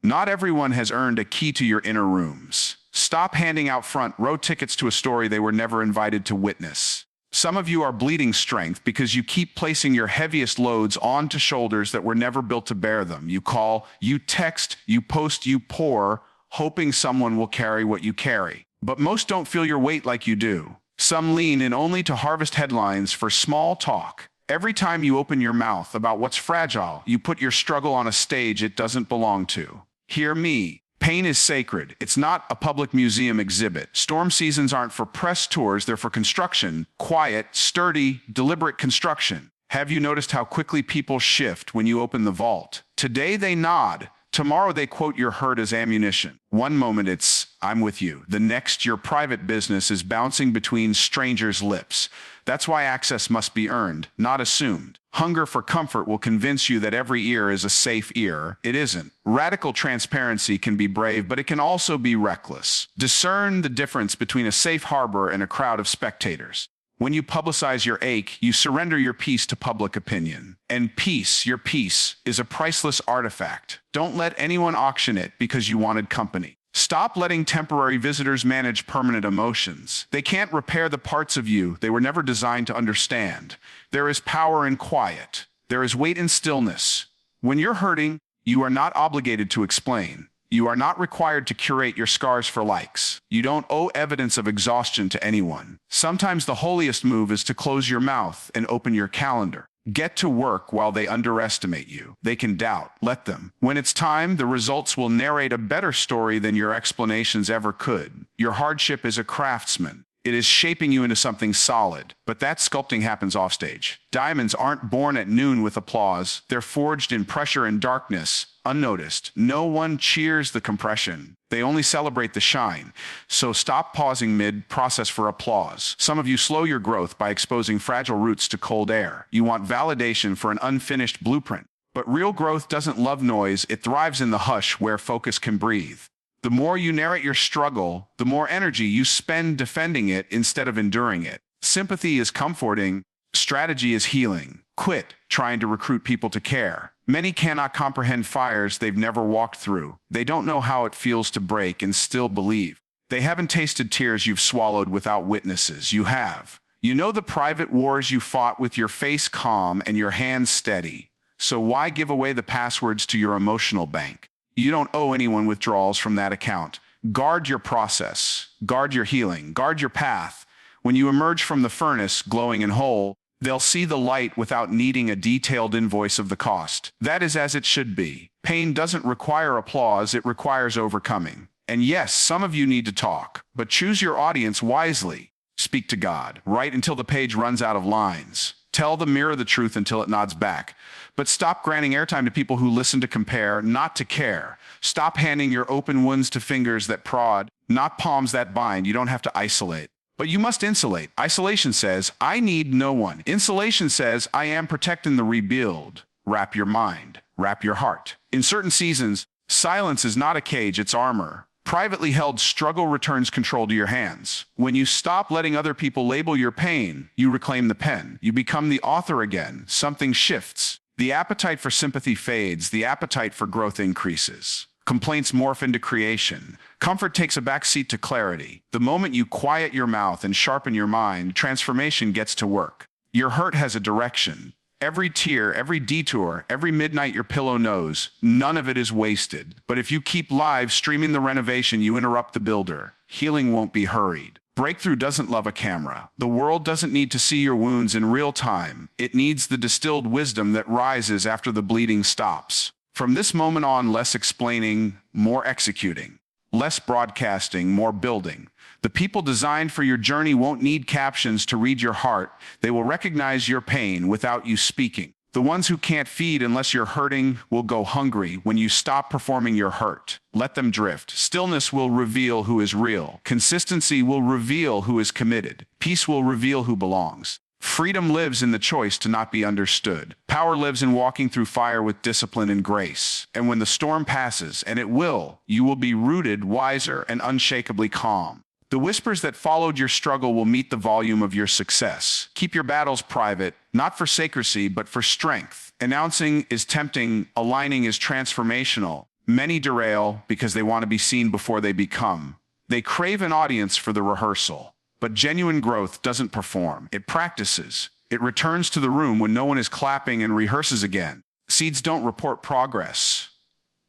Not everyone has earned a key to your inner rooms. Stop handing out front row tickets to a story they were never invited to witness. Some of you are bleeding strength because you keep placing your heaviest loads onto shoulders that were never built to bear them. You call, you text, you post, you pour, hoping someone will carry what you carry. But most don't feel your weight like you do. Some lean in only to harvest headlines for small talk. Every time you open your mouth about what's fragile, you put your struggle on a stage it doesn't belong to. Hear me. Pain is sacred. It's not a public museum exhibit. Storm seasons aren't for press tours, they're for construction. Quiet, sturdy, deliberate construction. Have you noticed how quickly people shift when you open the vault? Today they nod. Tomorrow they quote your hurt as ammunition. One moment it's, "I'm with you." The next, your private business is bouncing between strangers' lips. That's why access must be earned, not assumed. Hunger for comfort will convince you that every ear is a safe ear. It isn't. Radical transparency can be brave, but it can also be reckless. Discern the difference between a safe harbor and a crowd of spectators. When you publicize your ache, you surrender your peace to public opinion. And peace, your peace, is a priceless artifact. Don't let anyone auction it because you wanted company. Stop letting temporary visitors manage permanent emotions. They can't repair the parts of you they were never designed to understand. There is power in quiet. There is weight in stillness. When you're hurting, you are not obligated to explain. You are not required to curate your scars for likes. You don't owe evidence of exhaustion to anyone. Sometimes the holiest move is to close your mouth and open your calendar. Get to work while they underestimate you. They can doubt. Let them. When it's time, the results will narrate a better story than your explanations ever could. Your hardship is a craftsman. It is shaping you into something solid, but that sculpting happens offstage. Diamonds aren't born at noon with applause. They're forged in pressure and darkness, unnoticed. No one cheers the compression. They only celebrate the shine. So stop pausing mid-process for applause. Some of you slow your growth by exposing fragile roots to cold air. You want validation for an unfinished blueprint. But real growth doesn't love noise. It thrives in the hush where focus can breathe. The more you narrate your struggle, the more energy you spend defending it instead of enduring it. Sympathy is comforting. Strategy is healing. Quit trying to recruit people to care. Many cannot comprehend fires they've never walked through. They don't know how it feels to break and still believe. They haven't tasted tears you've swallowed without witnesses. You have. You know the private wars you fought with your face calm and your hands steady. So why give away the passwords to your emotional bank? You don't owe anyone withdrawals from that account. Guard your process. Guard your healing. Guard your path. When you emerge from the furnace, glowing and whole, they'll see the light without needing a detailed invoice of the cost. That is as it should be. Pain doesn't require applause, it requires overcoming. And yes, some of you need to talk, but choose your audience wisely. Speak to God. Write until the page runs out of lines. Tell the mirror the truth until it nods back. But stop granting airtime to people who listen to compare, not to care. Stop handing your open wounds to fingers that prod, not palms that bind. You don't have to isolate. But you must insulate. Isolation says, I need no one. Insulation says, I am protecting the rebuild. Wrap your mind. Wrap your heart. In certain seasons, silence is not a cage, it's armor. Privately held struggle returns control to your hands. When you stop letting other people label your pain, you reclaim the pen. You become the author again. Something shifts. The appetite for sympathy fades. The appetite for growth increases. Complaints morph into creation. Comfort takes a backseat to clarity. The moment you quiet your mouth and sharpen your mind, transformation gets to work. Your hurt has a direction. Every tear, every detour, every midnight your pillow knows, none of it is wasted. But if you keep live streaming the renovation, you interrupt the builder. Healing won't be hurried. Breakthrough doesn't love a camera. The world doesn't need to see your wounds in real time. It needs the distilled wisdom that rises after the bleeding stops. From this moment on, less explaining, more executing. Less broadcasting, more building. The people designed for your journey won't need captions to read your heart. They will recognize your pain without you speaking. The ones who can't feed unless you're hurting will go hungry when you stop performing your hurt. Let them drift. Stillness will reveal who is real. Consistency will reveal who is committed. Peace will reveal who belongs. Freedom lives in the choice to not be understood. Power lives in walking through fire with discipline and grace. And when the storm passes, and it will, you will be rooted, wiser, and unshakably calm. The whispers that followed your struggle will meet the volume of your success. Keep your battles private, not for secrecy, but for strength. Announcing is tempting, aligning is transformational. Many derail because they want to be seen before they become. They crave an audience for the rehearsal. But genuine growth doesn't perform. It practices. It returns to the room when no one is clapping and rehearses again. Seeds don't report progress.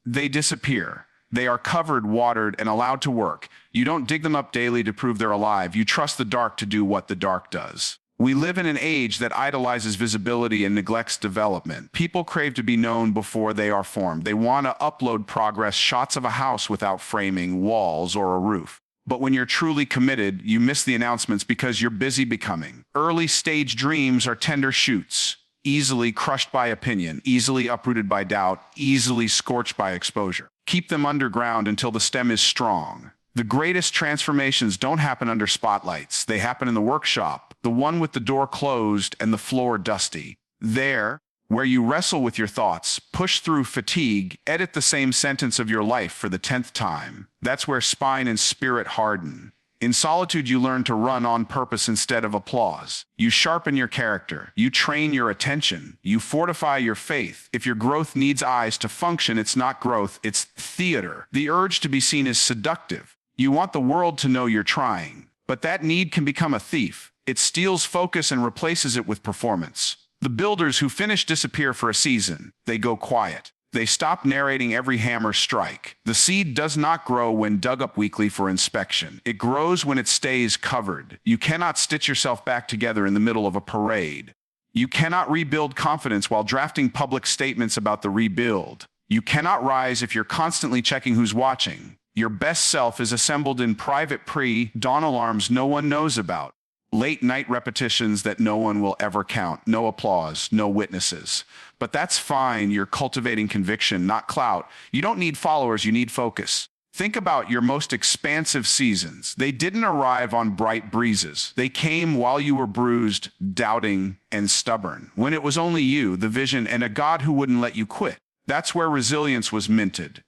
They disappear. They are covered, watered, and allowed to work. You don't dig them up daily to prove they're alive. You trust the dark to do what the dark does. We live in an age that idolizes visibility and neglects development. People crave to be known before they are formed. They want to upload progress shots of a house without framing, walls, or a roof. But when you're truly committed, you miss the announcements because you're busy becoming. Early-stage dreams are tender shoots, easily crushed by opinion, easily uprooted by doubt, easily scorched by exposure. Keep them underground until the stem is strong. The greatest transformations don't happen under spotlights. They happen in the workshop, the one with the door closed and the floor dusty. There, where you wrestle with your thoughts, push through fatigue, edit the same sentence of your life for the 10th time. That's where spine and spirit harden. In solitude, you learn to run on purpose instead of applause. You sharpen your character. You train your attention. You fortify your faith. If your growth needs eyes to function, it's not growth, it's theater. The urge to be seen is seductive. You want the world to know you're trying. But that need can become a thief. It steals focus and replaces it with performance. The builders who finish disappear for a season. They go quiet. They stop narrating every hammer strike. The seed does not grow when dug up weekly for inspection. It grows when it stays covered. You cannot stitch yourself back together in the middle of a parade. You cannot rebuild confidence while drafting public statements about the rebuild. You cannot rise if you're constantly checking who's watching. Your best self is assembled in private pre-dawn alarms no one knows about. Late-night repetitions that no one will ever count. No applause, no witnesses. But that's fine. You're cultivating conviction, not clout. You don't need followers, you need focus. Think about your most expansive seasons. They didn't arrive on bright breezes. They came while you were bruised, doubting, and stubborn. When it was only you, the vision, and a God who wouldn't let you quit. That's where resilience was minted.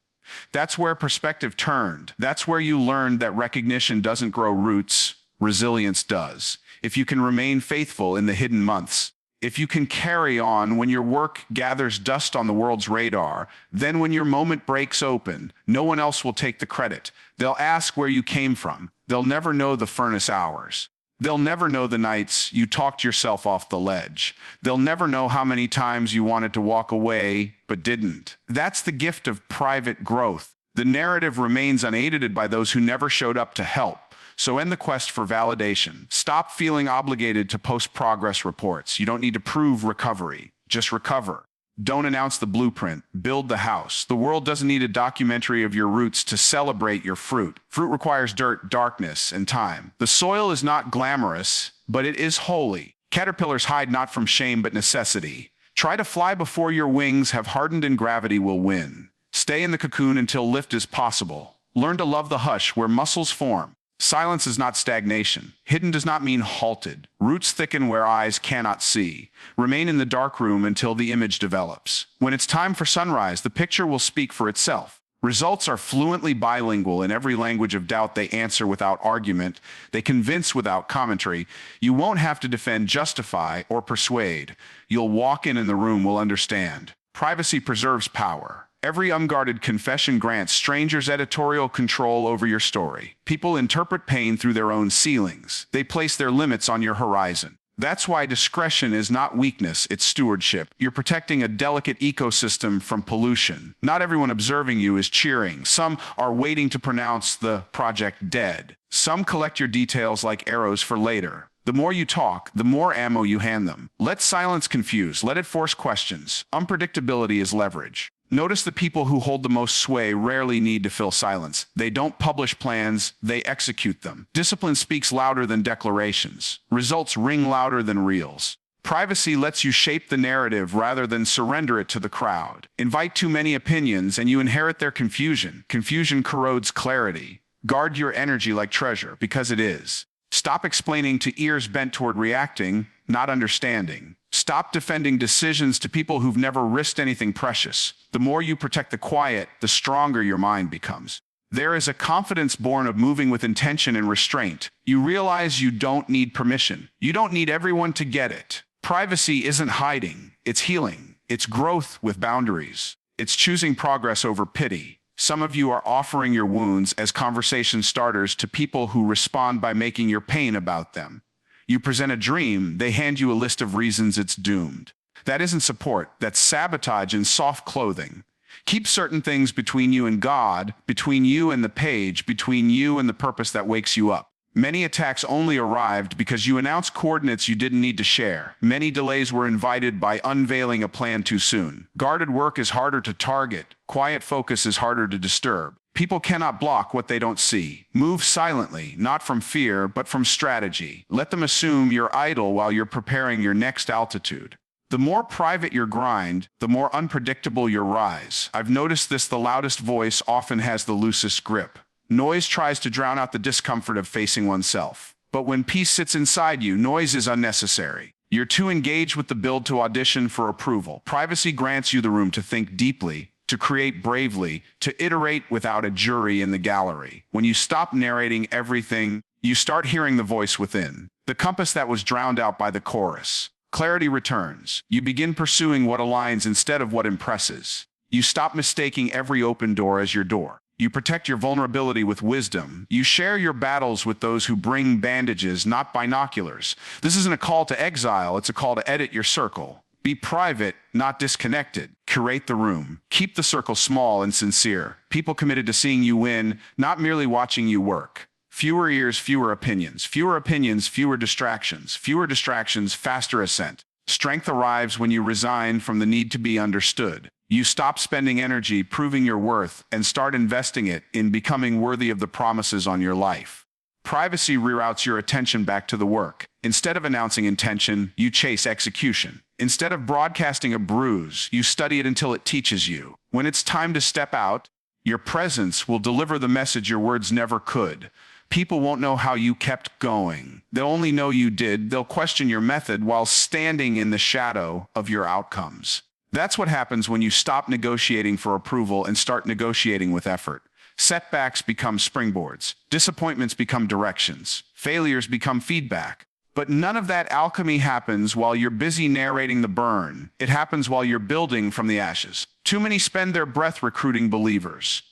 That's where perspective turned. That's where you learned that recognition doesn't grow roots. Resilience does. If you can remain faithful in the hidden months, if you can carry on when your work gathers dust on the world's radar, then when your moment breaks open, no one else will take the credit. They'll ask where you came from. They'll never know the furnace hours. They'll never know the nights you talked yourself off the ledge. They'll never know how many times you wanted to walk away but didn't. That's the gift of private growth. The narrative remains unaided by those who never showed up to help. So end the quest for validation. Stop feeling obligated to post progress reports. You don't need to prove recovery. Just recover. Don't announce the blueprint. Build the house. The world doesn't need a documentary of your roots to celebrate your fruit. Fruit requires dirt, darkness, and time. The soil is not glamorous, but it is holy. Caterpillars hide not from shame but necessity. Try to fly before your wings have hardened and gravity will win. Stay in the cocoon until lift is possible. Learn to love the hush where muscles form. Silence is not stagnation. Hidden does not mean halted. Roots thicken where eyes cannot see. Remain in the dark room until the image develops. When it's time for sunrise, the picture will speak for itself. Results are fluently bilingual in every language of doubt. They answer without argument. They convince without commentary. You won't have to defend, justify, or persuade. You'll walk in and the room will understand. Privacy preserves power. Every unguarded confession grants strangers editorial control over your story. People interpret pain through their own ceilings. They place their limits on your horizon. That's why discretion is not weakness, it's stewardship. You're protecting a delicate ecosystem from pollution. Not everyone observing you is cheering. Some are waiting to pronounce the project dead. Some collect your details like arrows for later. The more you talk, the more ammo you hand them. Let silence confuse. Let it force questions. Unpredictability is leverage. Notice the people who hold the most sway rarely need to fill silence. They don't publish plans, they execute them. Discipline speaks louder than declarations. Results ring louder than reels. Privacy lets you shape the narrative rather than surrender it to the crowd. Invite too many opinions and you inherit their confusion. Confusion corrodes clarity. Guard your energy like treasure, because it is. Stop explaining to ears bent toward reacting, not understanding. Stop defending decisions to people who've never risked anything precious. The more you protect the quiet, the stronger your mind becomes. There is a confidence born of moving with intention and restraint. You realize you don't need permission. You don't need everyone to get it. Privacy isn't hiding, it's healing. It's growth with boundaries. It's choosing progress over pity. Some of you are offering your wounds as conversation starters to people who respond by making your pain about them. You present a dream, they hand you a list of reasons it's doomed. That isn't support, that's sabotage in soft clothing. Keep certain things between you and God, between you and the page, between you and the purpose that wakes you up. Many attacks only arrived because you announced coordinates you didn't need to share. Many delays were invited by unveiling a plan too soon. Guarded work is harder to target. Quiet focus is harder to disturb. People cannot block what they don't see. Move silently, not from fear, but from strategy. Let them assume you're idle while you're preparing your next altitude. The more private your grind, the more unpredictable your rise. I've noticed this: the loudest voice often has the loosest grip. Noise tries to drown out the discomfort of facing oneself. But when peace sits inside you, noise is unnecessary. You're too engaged with the build to audition for approval. Privacy grants you the room to think deeply, to create bravely, to iterate without a jury in the gallery. When you stop narrating everything, you start hearing the voice within, the compass that was drowned out by the chorus. Clarity returns. You begin pursuing what aligns instead of what impresses. You stop mistaking every open door as your door. You protect your vulnerability with wisdom. You share your battles with those who bring bandages, not binoculars. This isn't a call to exile, it's a call to edit your circle. Be private, not disconnected. Curate the room. Keep the circle small and sincere. People committed to seeing you win, not merely watching you work. Fewer ears, fewer opinions. Fewer opinions, fewer distractions. Fewer distractions, faster ascent. Strength arrives when you resign from the need to be understood. You stop spending energy proving your worth and start investing it in becoming worthy of the promises on your life. Privacy reroutes your attention back to the work. Instead of announcing intention, you chase execution. Instead of broadcasting a bruise, you study it until it teaches you. When it's time to step out, your presence will deliver the message your words never could. People won't know how you kept going. They'll only know you did. They'll question your method while standing in the shadow of your outcomes. That's what happens when you stop negotiating for approval and start negotiating with effort. Setbacks become springboards. Disappointments become directions. Failures become feedback. But none of that alchemy happens while you're busy narrating the burn. It happens while you're building from the ashes. Too many spend their breath recruiting believers.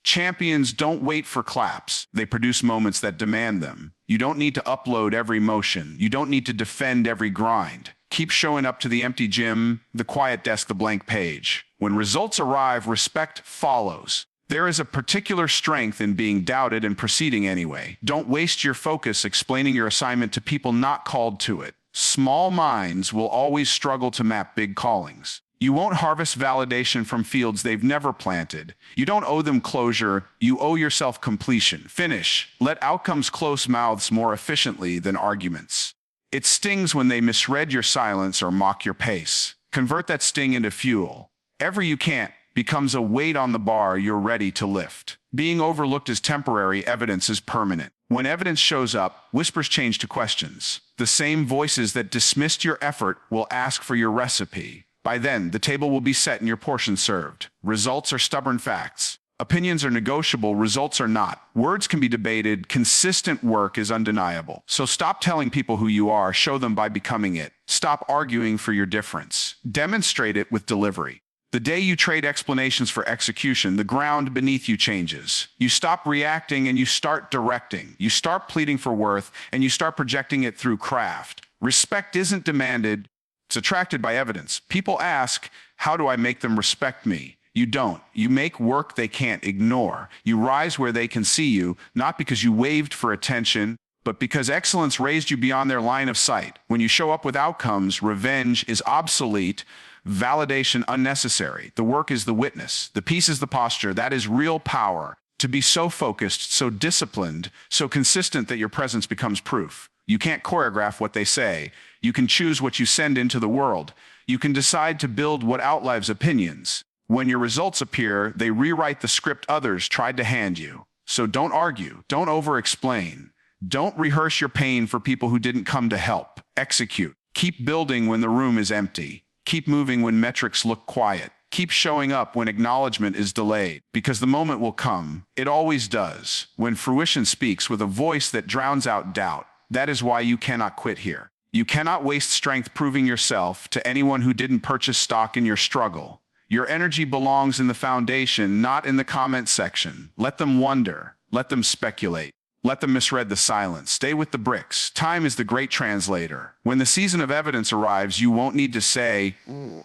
Champions don't wait for claps. They produce moments that demand them. You don't need to upload every motion. You don't need to defend every grind. Keep showing up to the empty gym, the quiet desk, the blank page. When results arrive, respect follows. There is a particular strength in being doubted and proceeding anyway. Don't waste your focus explaining your assignment to people not called to it. Small minds will always struggle to map big callings. You won't harvest validation from fields they've never planted. You don't owe them closure, you owe yourself completion. Finish. Let outcomes close mouths more efficiently than arguments. It stings when they misread your silence or mock your pace. Convert that sting into fuel. Ever you can't becomes a weight on the bar you're ready to lift. Being overlooked is temporary, evidence is permanent. When evidence shows up, whispers change to questions. The same voices that dismissed your effort will ask for your recipe. By then, the table will be set and your portion served. Results are stubborn facts. Opinions are negotiable, results are not. Words can be debated, consistent work is undeniable. So stop telling people who you are, show them by becoming it. Stop arguing for your difference. Demonstrate it with delivery. The day you trade explanations for execution, the ground beneath you changes. You stop reacting and you start directing. You start pleading for worth and you start projecting it through craft. Respect isn't demanded, it's attracted by evidence. People ask, how do I make them respect me? You don't. You make work they can't ignore. You rise where they can see you, not because you waved for attention, but because excellence raised you beyond their line of sight. When you show up with outcomes, revenge is obsolete, validation unnecessary. The work is the witness. The peace is the posture. That is real power. To be so focused, so disciplined, so consistent that your presence becomes proof. You can't choreograph what they say. You can choose what you send into the world. You can decide to build what outlives opinions. When your results appear, they rewrite the script others tried to hand you. So don't argue. Don't over-explain. Don't rehearse your pain for people who didn't come to help. Execute. Keep building when the room is empty. Keep moving when metrics look quiet. Keep showing up when acknowledgement is delayed, because the moment will come. It always does. When fruition speaks with a voice that drowns out doubt. That is why you cannot quit here. You cannot waste strength proving yourself to anyone who didn't purchase stock in your struggle. Your energy belongs in the foundation, not in the comment section. Let them wonder. Let them speculate. Let them misread the silence. Stay with the bricks. Time is the great translator. When the season of evidence arrives, you won't need to say,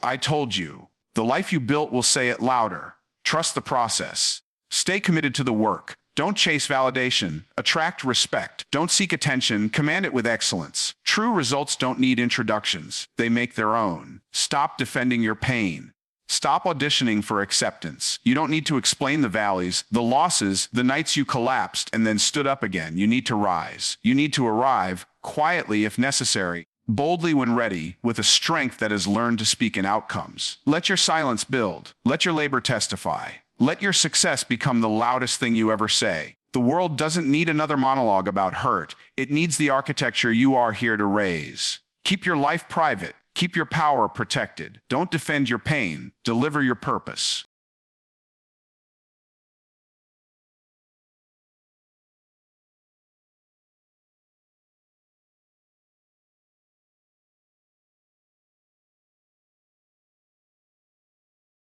I told you. The life you built will say it louder. Trust the process. Stay committed to the work. Don't chase validation. Attract respect. Don't seek attention. Command it with excellence. True results don't need introductions. They make their own. Stop defending your pain. Stop auditioning for acceptance. You don't need to explain the valleys, the losses, the nights you collapsed and then stood up again. You need to rise. You need to arrive, quietly if necessary, boldly when ready, with a strength that has learned to speak in outcomes. Let your silence build. Let your labor testify. Let your success become the loudest thing you ever say. The world doesn't need another monologue about hurt. It needs the architecture you are here to raise. Keep your life private. Keep your power protected. Don't defend your pain. Deliver your purpose.